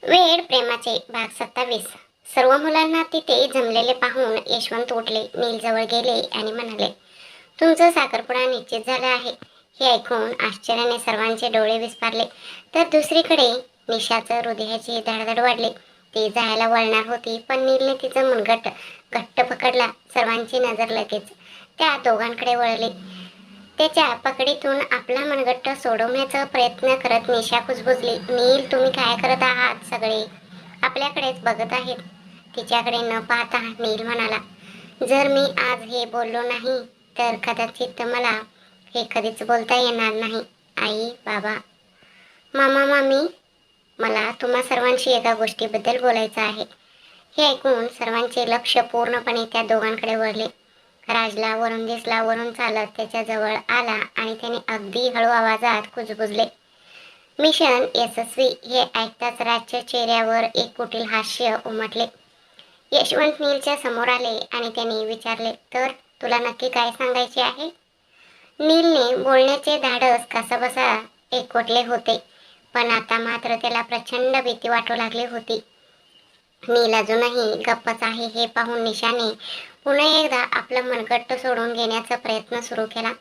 वेड प्रेमाचे भाग 27. सर्व मुलांना तिथे जमलेले पाहून यशवंत उठले, नीलजवळ गेले आणि म्हणाले, तुमचं साखरपुडा निश्चित झाला आहे. हे ऐकून आश्चर्याने सर्वांचे डोळे विस्फारले. तर दुसरीकडे निशाचं हृदयाची धडधड वाढली. ती जायला वळणार होती, पण नीलने तिचं मुनगट घट्ट पकडला. सर्वांची नजर लगेच त्या दोघांकडे वळली. त्याच्या पकडीतून आपला मनगट्ट सोडवण्याचा प्रयत्न करत निशा कुजबुजली, नील, तुम्ही काय करत आहात? सगळे आपल्याकडेच बघत आहेत. तिच्याकडे न पाहता नील म्हणाला, जर मी आज हे बोललो नाही तर कदाचित मला हे कधीच बोलता येणार नाही. आई, बाबा, मामा, मामी, मला तुम्हा सर्वांशी एका गोष्टीबद्दल बोलायचं आहे. हे ऐकून सर्वांचे लक्ष पूर्णपणे त्या दोघांकडे वळले. राजला वरून दिसला. वरून चालत त्याच्या जवळ आला आणि त्याने अगदी हळू आवाजात कुजबुजले, मिशन यशस्वी. हे ऐकताच राजच्या चेहऱ्यावर एक कुटील हास्य उमटले. यशवंत नीलच्या समोर आले आणि त्याने विचारले, तर तुला नक्की काय सांगायचे आहे? नीलने बोलण्याचे धाडस कसाबसा एकवटले होते, पण आता मात्र त्याला प्रचंड भीती वाटू लागली होती. नील अजूनही गप्पच आहे हे पाहून निशाने पुन्हा एकदा आपलं मनगट्ट सोडून घेण्याचा प्रयत्न सुरू केला.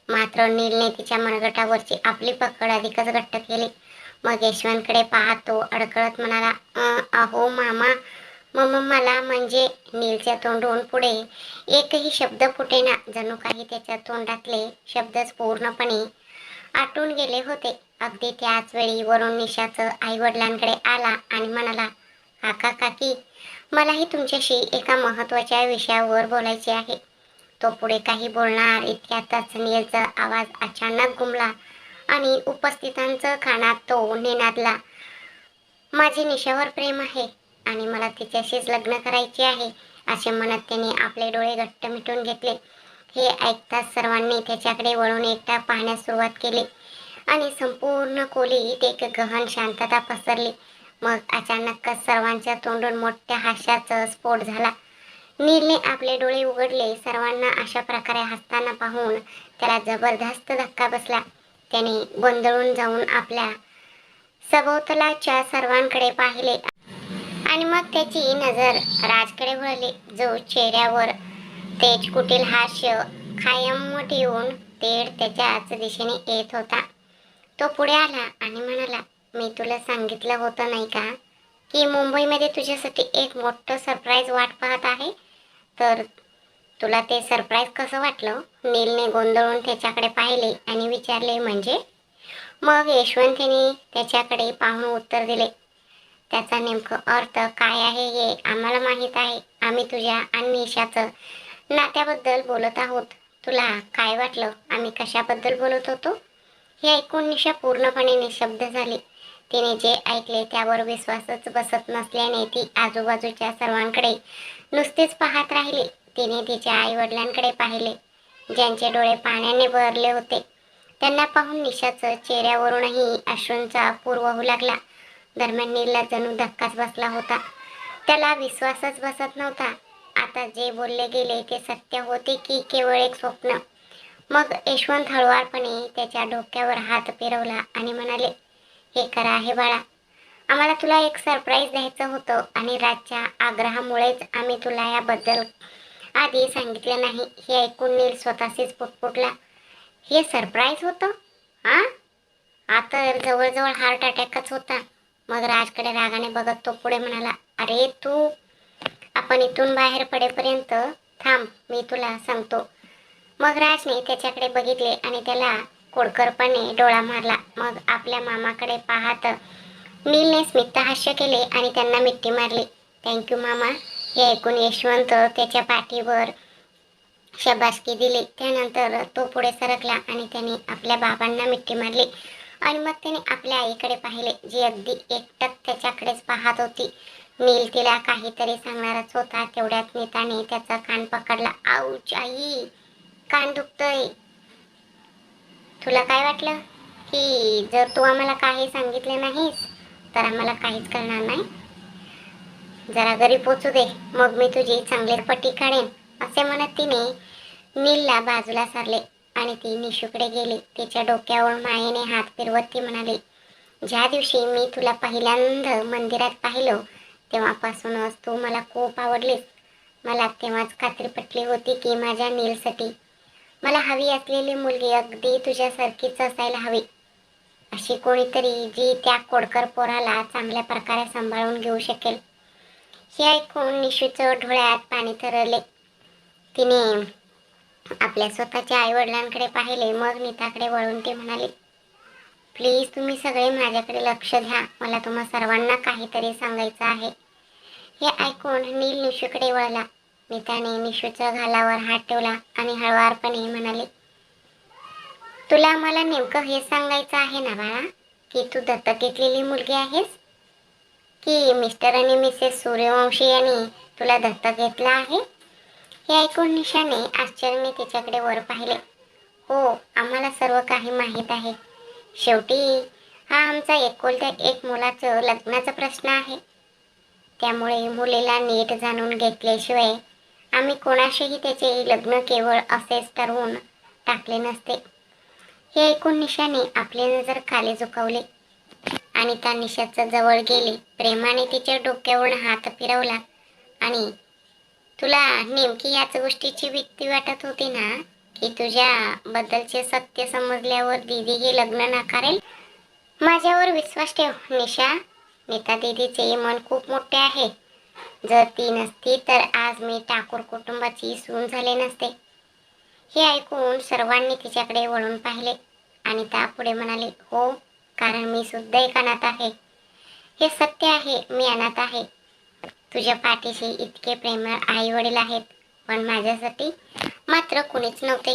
मात्र नीलने तिच्या मनगटावरची आपली पकड अधिकच घट्ट केली. मग यशवंतकडे पाहत तो अडकळत म्हणाला, अहो मामा, मला म्हणजे. नीलच्या तोंडून पुढे एकही शब्द फुटेना. जणू काही त्याच्या तोंडातले शब्दच पूर्णपणे आटून गेले होते. अगदी त्याच वेळी वरून निशाचं आई वडिलांकडे आला आणि म्हणाला, काका काकी, मलाही तुमच्याशी एका महत्त्वाच्या विषयावर बोलायचे आहे. तो पुढे काही बोलणार इतक्यातच नीलचा आवाज अचानक घुमला आणि उपस्थितांचं कानात तो निनादला, माझे निशावर प्रेम आहे आणि मला तिच्याशीच लग्न करायचे आहे. असे म्हणत त्याने आपले डोळे घट्ट मिटून घेतले. हे ऐकताच सर्वांनी त्याच्याकडे वळून एकटा पाहण्यास सुरुवात केली आणि संपूर्ण खोलीत एक गहन शांतता पसरली. मग अचानकच सर्वांच्या तोंडून मोठ्या हास्याचा स्फोट झाला. नीलने आपले डोळे उघडले. सर्वांना अशा प्रकारे हसताना पाहून त्याला जबरदस्त धक्का बसला. त्याने गोंधळून जाऊन आपल्या सभोवतालच्या सर्वांकडे पाहिले आणि मग त्याची नजर राजकडे वळली, जो चेहऱ्यावर तेज कुटील हास्य कायम ठेवून तेढ त्याच्याच दिशेने येत होता. तो पुढे आला आणि म्हणाला, मी तुला सांगितलं होतं नाही का की मुंबईमध्ये तुझ्यासाठी एक मोठं सरप्राईज वाट पाहत आहे? तर तुला ते सरप्राईज कसं वाटलं? नीलने गोंधळून त्याच्याकडे पाहिले आणि विचारले, म्हणजे? मग यशवंतने त्याच्याकडे पाहून उत्तर दिले, त्याचा नेमकं अर्थ काय आहे हे आम्हाला माहीत आहे. आम्ही तुझ्या आणि निशाचं नात्याबद्दल बोलत आहोत. तुला काय वाटलं आम्ही कशाबद्दल बोलत होतो? हे ऐकून निशा पूर्णपणे निशब्द झाली. तिने जे ऐकले त्यावर विश्वासच बसत नसल्याने ती आजूबाजूच्या सर्वांकडे नुसतेच पाहत राहिली. तिने तिच्या आई वडिलांकडे पाहिले, ज्यांचे डोळे पाण्याने भरले होते. त्यांना पाहून निशाचं चेहऱ्यावरूनही अश्रूंचा पूर वाहू लागला. दरम्यान नीलला जणू धक्काच बसला होता. त्याला विश्वासच बसत नव्हता. आता जे बोलले गेले ते सत्य होते की केवळ एक स्वप्न? मग यशवंत हळुवारपणे त्याच्या डोक्यावर हात फिरवला आणि म्हणाले, हे खरं आहे बाळा, आम्हाला तुला एक सरप्राईज द्यायचं होतं आणि राजच्या आग्रहामुळेच आम्ही तुला याबद्दल आधी सांगितलं नाही. हे ऐकून नील स्वतःशीच पुटपुटला, हे सरप्राईज होतं? हा, आता जवळजवळ हार्ट अटॅकच होता. मग राजकडे रागाने बघत तो पुढे म्हणाला, अरे तू, आपण इथून बाहेर पडेपर्यंत थांब, मी तुला सांगतो. मग राजने त्याच्याकडे बघितले आणि त्याला खोडकरपणे डोळा मारला. मग आपल्या मामाकडे पाहत नीलने स्मितहास्य केले आणि त्यांना मिठी मारली. थँक्यू मामा. हे ऐकून यशवंत त्याच्या पाठीवर शबासकी दिली. त्यानंतर तो पुढे सरकला आणि त्याने आपल्या बाबांना मिठी मारली आणि मग त्याने आपल्या आईकडे पाहिले, जी अगदी एकटक त्याच्याकडेच पाहत होती. नील तिला काहीतरी सांगणारच होता, तेवढ्यात नीताने त्याचा कान पकडला. आऊच आई, कान दुखतोय. तुला काय वाटलं की जर तू आम्हाला काही सांगितले नाहीस तर आम्हाला काहीच कळणार नाही? जरा घरी पोचू दे, मग मी तुझी चांगली पट्टी काढेन. असे म्हणत तिने नीलला बाजूला सारले आणि ती निशूकडे गेली. तिच्या डोक्यावर मायेने हात फिरवत ती म्हणाली, ज्या दिवशी मी तुला पहिल्यांदा मंदिरात पाहिलं तेव्हापासूनच तू मला खूप आवडलीस. मला तेव्हाच खात्री पटली होती की माझ्या नीलसाठी मला हवी असलेली मुलगी अगदी तुझ्यासारखीच असायला हवी. अशी कोणीतरी जी त्या खोडकर पोराला चांगल्या प्रकारे सांभाळून घेऊ शकेल. हे ऐकून निशूचं डोळ्यात पाणी तरळले. तिने आपल्या स्वतःच्या आईवडिलांकडे पाहिले. मग नीताकडे वळून ती म्हणाली, प्लीज तुम्ही सगळे माझ्याकडे लक्ष द्या. मला तुम्हा सर्वांना काहीतरी सांगायचं आहे. हे ऐकून नील निशूकडे वळला. नीताने निशूच्या गालावर हात ठेवला आणि हळुवारपणे म्हणाले, तुला मला नेमकं हे सांगायचं आहे ना बाळा, की तू दत्तक घेतलेली मुलगी आहेस, की मिस्टर आणि मिसेस सूर्यवंशी यांनी तुला दत्तक घेतला आहे? हे ऐकून निशाने आश्चर्याने तिच्याकडे वर पाहिले. हो, आम्हाला सर्व काही माहीत आहे. शेवटी हा आमचा एकुलत्या एक मुलाचं लग्नाचा प्रश्न आहे. त्यामुळे मुलीला नीट जाणून घेतल्याशिवाय आम्ही कोणाशीही त्याचे लग्न केवळ असेच ठरवून टाकले नसते. हे ऐकून निशाने आपली नजर खाली झुकवली आणि त्या निशाच्या जवळ गेली. प्रेमाने तिच्या डोक्यावरून हात फिरवला आणि तुला नेमकी याच गोष्टीची भीती वाटत होती ना, की तुझ्या बद्दलचे सत्य समजल्यावर दीदी हे लग्न नाकारेल? माझ्यावर विश्वास ठेव निशा. नीता दीदीचे मन खूप मोठे आहे. जर ती नसती तर आज मी ठाकूर कुटुंबाची सून झाले नसते. हे ऐकून सर्वांनी तिच्याकडे वळून पाहिले आणि त्या पुढे म्हणाले, हो, कारण मी सुद्धा एक अनाथ आहे. हे सत्य आहे, मी अनाथ आहे. तुझ्या पाठीशी इतके प्रेमळ आई वडील आहेत, पण माझ्यासाठी मात्र कुणीच नव्हते.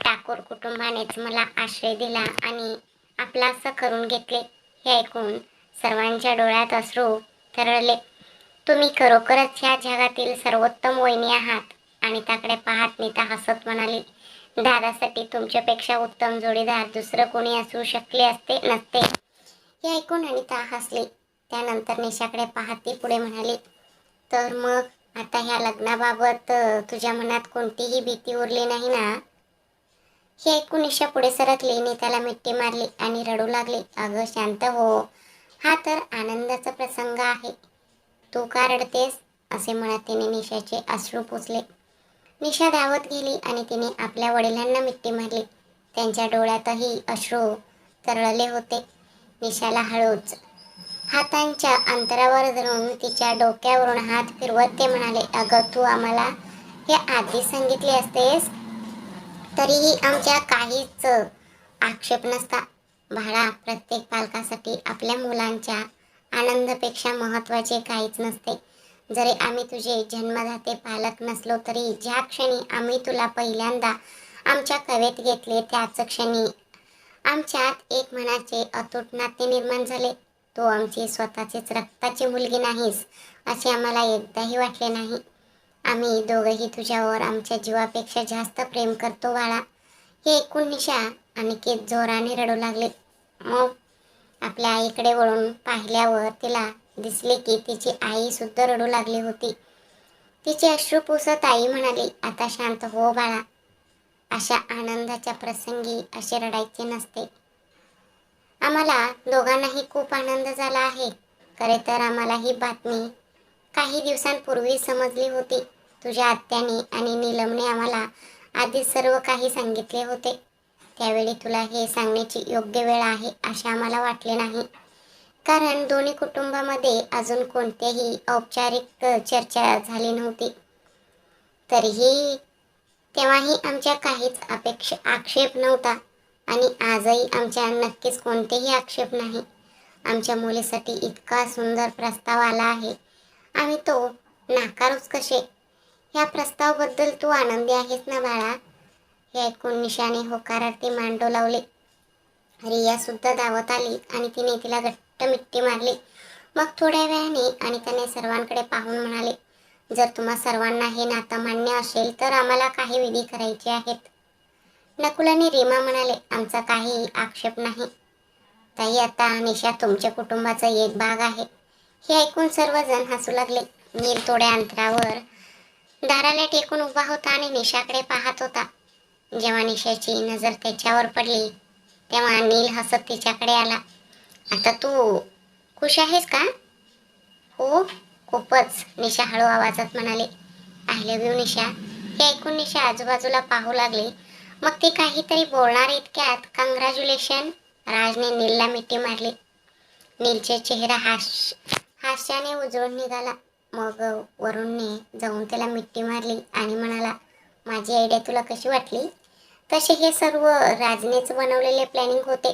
ठाकूर कुटुंबानेच मला आश्रय दिला आणि आपला असं करून घेतले. हे ऐकून सर्वांच्या डोळ्यात अश्रू तरळले. तुम्ही खरोखरच ह्या जगातील सर्वोत्तम वहिनी आहात. आणि त्याकडे पाहत नीता हसत म्हणाली, दादासाठी तुमच्यापेक्षा उत्तम जोडीदार दुसरं कोणी असू शकले असते नसते. हे ऐकून अनिता हसली. त्यानंतर निशाकडे पाहत ती पुढे म्हणाली, तर मग आता ह्या लग्नाबाबत तुझ्या मनात कोणतीही भीती उरली नाही ना? हे ऐकून निशा पुढे सरकली, नीताला मिठी मारली आणि रडू लागली. अगं शांत हो, हा तर आनंदाचा प्रसंग आहे. तू का रडतेस? असे म्हणत तिने निशाचे अश्रू पुसले. निशा धावत गेली आणि तिने आपल्या वडिलांना मिठी मारली. त्यांच्या डोळ्यातही अश्रू तरळले होते. निशाला हळूच हातांच्या अंतरावर धरून तिच्या डोक्यावरून हात फिरवत ते म्हणाले, अगं तू आम्हाला हे आधी सांगितले असतेस तरीही आमच्या काहीच आक्षेप नसता. बाळा, प्रत्येक पालकासाठी आपल्या मुलांच्या आनंदापेक्षा महत्त्वाचे काहीच नसते. जरी आम्ही तुझे जन्मदाते पालक नसलो तरी ज्या क्षणी आम्ही तुला पहिल्यांदा आमच्या कवेत घेतले त्याच क्षणी आमच्यात एक मनाचे अतूट नाते निर्माण झाले. तू आमची स्वतःचीच रक्ताची मुलगी नाहीस असे आम्हाला एकदाही वाटले नाही. आम्ही दोघंही तुझ्यावर आमच्या जीवापेक्षा जास्त प्रेम करतो बाळा. हे ऐकून निशा अनिकेत जोराने रडू लागले. मग आपल्या आईकडे वळून पाहिल्यावर तिला दिसले की तिची आई सुद्धा रडू लागली होती. तिचे अश्रू पुसत आई म्हणाली, आता शांत हो बाळा. अशा आनंदाच्या प्रसंगी असे रडायचे नसते. आम्हाला दोघांनाही खूप आनंद झाला आहे. खरे तर आम्हाला ही बातमी काही दिवसांपूर्वी समजली होती. तुझ्या आत्याने आणि नीलमने आम्हाला आधी सर्व काही सांगितले होते. त्यावेळी तुला हे सांगण्याची योग्य वेळ आहे असे आम्हाला वाटले नाही, कारण दोन्ही कुटुंबामध्ये अजून कोणतीही औपचारिक चर्चा झाली नव्हती. तरीही तेव्हाही आमच्या काहीच आक्षेप नव्हता आणि आजही आमच्या नक्कीच कोणतेही आक्षेप नाही. आमच्या मुलीसाठी इतका सुंदर प्रस्ताव आला आहे, आम्ही तो नाकारूच कसे? ह्या प्रस्तावाबद्दल तू आनंदी आहेस ना बाळा? हे ऐकून निशाने होकारार्थी मान डोलावले. रिया सुद्धा धावत आली आणि तिने तिला घट्ट मिठी मारली. मग थोड्या वेळाने आणि त्याने सर्वांकडे पाहून म्हणाले, जर तुम्हा सर्वांना हे नातं मान्य असेल तर आम्हाला काही विधी करायचे आहेत. नकुल आणि रीमा म्हणाले, आमचा काही आक्षेप नाही ताई. आता निशा तुमच्या कुटुंबाचा एक भाग आहे. हे ऐकून सर्वजण हसू लागले. नील थोड्या अंतरावर दाराला टेकून उभा होता आणि निशाकडे पाहत होता. जेव्हा निशाची नजर त्याच्यावर पडली तेव्हा नील हसत तिच्याकडे आला आता तू खुश आहेस का? हो, खूपच, निशा हळू आवाजात म्हणाले. आय लव्ह यू निशा. हे ऐकून निशा आजूबाजूला पाहू लागली. मग ती काहीतरी बोलणार इतक्यात कंग्रॅच्युलेशन, राजने नीलला मिठी मारली. नीलचे चेहरा हास्याने उजळून निघाला. मग वरुणने जाऊन त्याला मिठी मारली आणि म्हणाला, माझी आयडिया तुला कशी वाटली? तसे हे सर्व राजनेच बनवलेले प्लॅनिंग होते.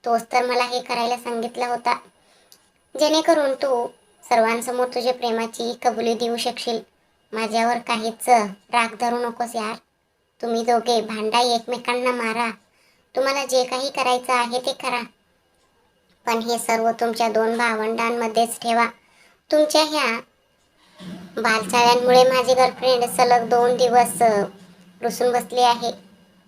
तोच तर मला हे करायला सांगितला होता, जेणेकरून तू सर्वांसमोर तुझ्या प्रेमाची कबुली देऊ शकशील. माझ्यावर काहीच राग धरू नकोस यार. तुम्ही दोघे भांडा, एकमेकांना मारा, तुम्हाला जे काही करायचं आहे ते करा, पण हे सर्व तुमच्या दोन भावंडांमध्येच ठेवा. तुमच्या ह्या बालचाळ्यांमुळे माझी गर्लफ्रेंड सलग 2 दिवस रुसून बसली आहे.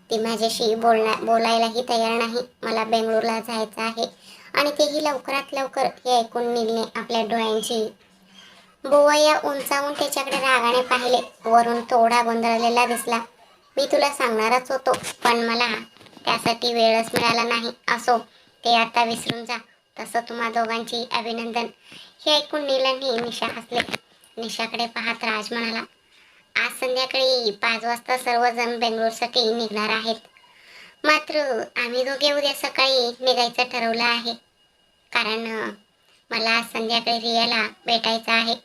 ती माझ्याशी बोलायलाही तयार नाही. मला बेंगळूरला जायचं आहे आणि तेही लवकरात लवकर. हे ऐकून नीलने आपल्या डोळ्यांची बोवया उंचावून त्याच्याकडे रागाने पाहिले. वरून थोडा गोंधळलेला दिसला. मी तुला सांगणारच होतो, पण मला त्यासाठी वेळच मिळाला नाही. असो, ते आता विसरून जा. तसं तुम्हा दोघांची अभिनंदन. हे ऐकून नील आणि निशा हसले. निशाकडे पाहत राज म्हणाला, आज संध्याकाळी 5 वाजता सर्वजण बेंगळूरसाठी निघणार आहेत. मात्र आम्ही दोघे उद्या सकाळी निघायचं ठरवलं आहे, कारण मला आज संध्याकाळी रियाला भेटायचं आहे.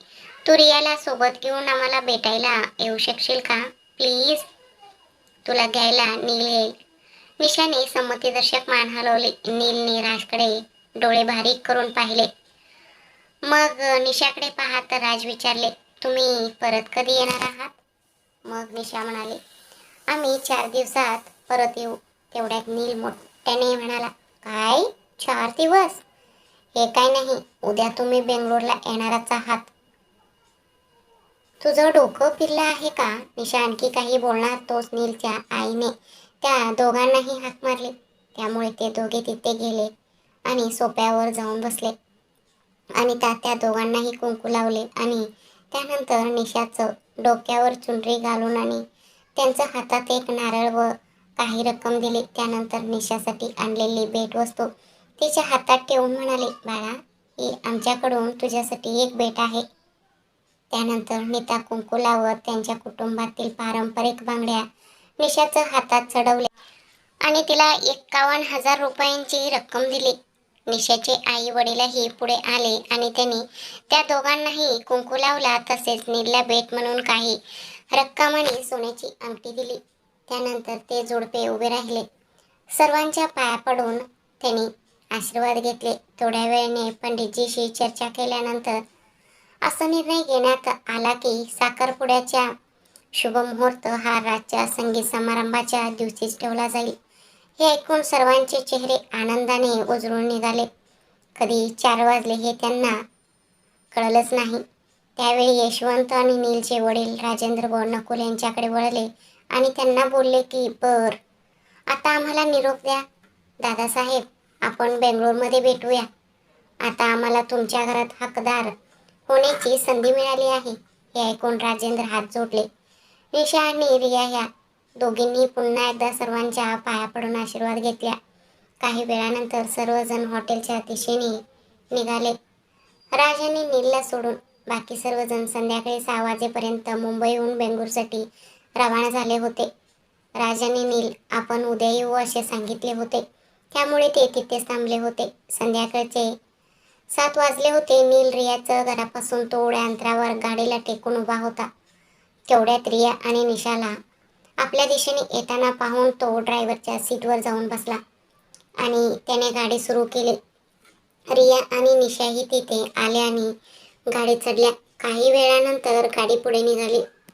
तू रियाला सोबत घेऊन आम्हाला भेटायला येऊ शकशील का प्लीज? तुला घ्यायला नील येईल. निशाने संमतीदर्शक मान हलवली. नीलने राजकडे डोळे बारीक करून पाहिले. मग निशाकडे पाहत राज विचारले, तुम्ही परत कधी येणार आहात? मग निशा म्हणाली, आम्ही 4 दिवसात परत येऊ. तेवढ्यात नील मोठ्याने म्हणाला, काय 4 दिवस? हे काय नाही, उद्या तुम्ही बेंगलोरला येणारच आहात. तुझं डोकं फिरलं आहे का? निशा आणखी काही बोलणार तोच नीलच्या आईने त्या दोघांनाही हाक मारली. त्यामुळे ते दोघे तिथे गेले आणि सोप्यावर जाऊन बसले आणि त्या दोघांनाही कुंकू लावले आणि त्यानंतर निशाचं डोक्यावर चुनरी घालून आणि त्यांच्या हातात एक नारळ व काही रक्कम दिली. त्यानंतर निशासाठी आणलेली भेटवस्तू तिच्या हातात ठेवून म्हणाले, बाळा, ही आमच्याकडून तुझ्यासाठी एक भेट आहे. त्यानंतर नीता कुंकू लावत त्यांच्या कुटुंबातील पारंपरिक बांगड्या निशाच्या हातात चढवल्या आणि तिला 51,000 रुपयांची रक्कम दिली. निशाचे आई वडीलही पुढे आले आणि त्यांनी त्या दोघांनाही कुंकू लावला. तसेच नीलला भेट म्हणून काही रक्कम आणि सोन्याची अंगठी दिली. त्यानंतर ते जोडपे उभे राहिले. सर्वांच्या पाया पडून त्यांनी आशीर्वाद घेतले. थोड्या वेळाने पंडितजीशी चर्चा केल्यानंतर असा निर्णय घेण्यात आला की साखरपुड्याच्या शुभमुहूर्त हा राजच्या संगीत समारंभाच्या दिवशीच ठेवला जाईल. हे ऐकून सर्वांचे चेहरे आनंदाने उजळून निघाले. कधी 4 वाजले हे त्यांना कळलंच नाही. त्यावेळी यशवंत आणि नीलचे वडील राजेंद्र व नकुल यांच्याकडे वळले आणि त्यांना बोलले की आता आम्हाला निरोप द्या. दादासाहेब, आपण बेंगलोरमध्ये भेटूया. आता आम्हाला तुमच्या घरात हकदार होण्याची संधी मिळाली आहे. हे ऐकून राजेंद्र हात जोडले. निशा आणि रिया ह्या दोघींनी पुन्हा एकदा सर्वांच्या पाया पडून आशीर्वाद घेतला. काही वेळानंतर सर्वजण हॉटेलच्या दिशेने निघाले. राज आणि नीलला सोडून बाकी सर्वजण संध्याकाळी 6 वाजेपर्यंत मुंबईहून बेंगळूरसाठी रवाना झाले होते. राज आणि नील आपण उद्या येऊ असे सांगितले होते, त्यामुळे ते तिथेच थांबले होते. संध्याकाळचे 7 वाजले होते. नील रियाचं घरापासून थोड्या अंतरावर गाडीला टेकून उभा होता. तेवढ्यात रिया आणि निशाला आपल्या दिशेने येताना पाहून तो ड्रायव्हरच्या सीटवर जाऊन बसला आणि त्याने गाडी सुरू केली. रिया आणि निशाही तिथे आल्या आणि गाडी चढल्या. काही वेळानंतर गाडी पुढे निघाली.